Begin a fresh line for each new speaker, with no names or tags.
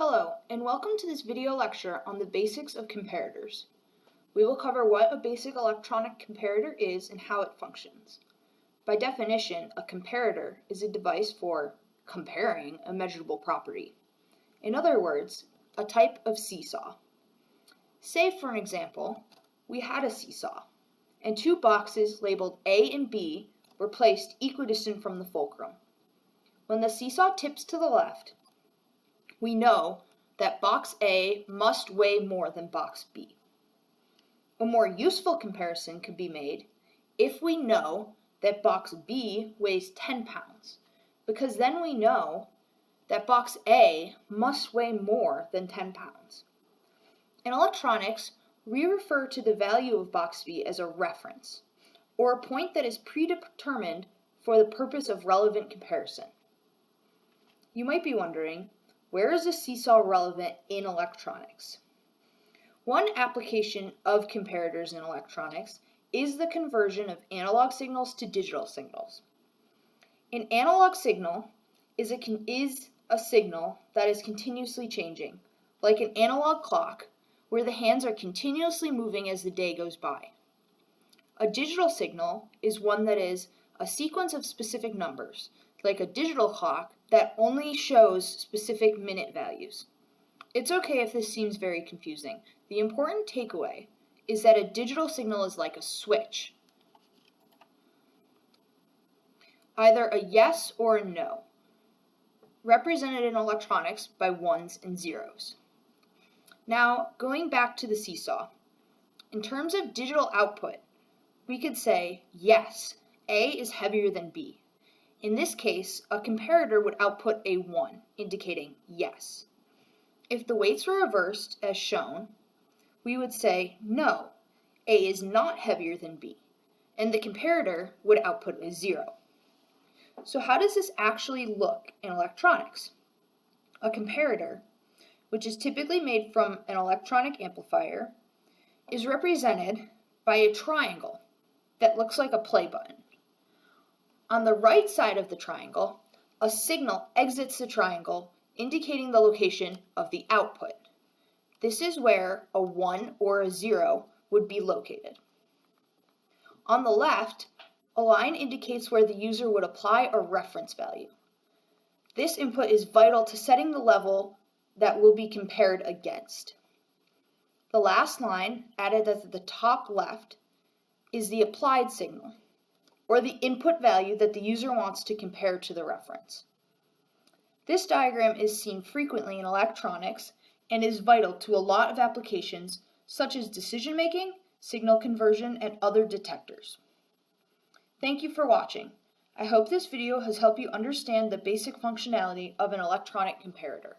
Hello, and welcome to this video lecture on the basics of comparators. We will cover what a basic electronic comparator is and how it functions. By definition, a comparator is a device for comparing a measurable property. In other words, a type of seesaw. Say, for an example, we had a seesaw, and two boxes labeled A and B were placed equidistant from the fulcrum. When the seesaw tips to the left, we know that box A must weigh more than box B. A more useful comparison could be made if we know that box B weighs 10 pounds, because then we know that box A must weigh more than 10 pounds. In electronics, we refer to the value of box B as a reference, or a point that is predetermined for the purpose of relevant comparison. You might be wondering, where is a seesaw relevant in electronics? One application of comparators in electronics is the conversion of analog signals to digital signals. An analog signal is a signal that is continuously changing, like an analog clock, where the hands are continuously moving as the day goes by. A digital signal is one that is a sequence of specific numbers, like a digital clock that only shows specific minute values. It's okay if this seems very confusing. The important takeaway is that a digital signal is like a switch, either a yes or a no, represented in electronics by ones and zeros. Now, going back to the seesaw, in terms of digital output, we could say, yes, A is heavier than B. In this case, a comparator would output a 1, indicating yes. If the weights were reversed, as shown, we would say, no, A is not heavier than B, and the comparator would output a 0. So how does this actually look in electronics? A comparator, which is typically made from an electronic amplifier, is represented by a triangle that looks like a play button. On the right side of the triangle, a signal exits the triangle, indicating the location of the output. This is where a 1 or a 0 would be located. On the left, a line indicates where the user would apply a reference value. This input is vital to setting the level that will be compared against. The last line, added at the top left, is the applied signal, or the input value that the user wants to compare to the reference. This diagram is seen frequently in electronics and is vital to a lot of applications such as decision making, signal conversion, and other detectors. Thank you for watching. I hope this video has helped you understand the basic functionality of an electronic comparator.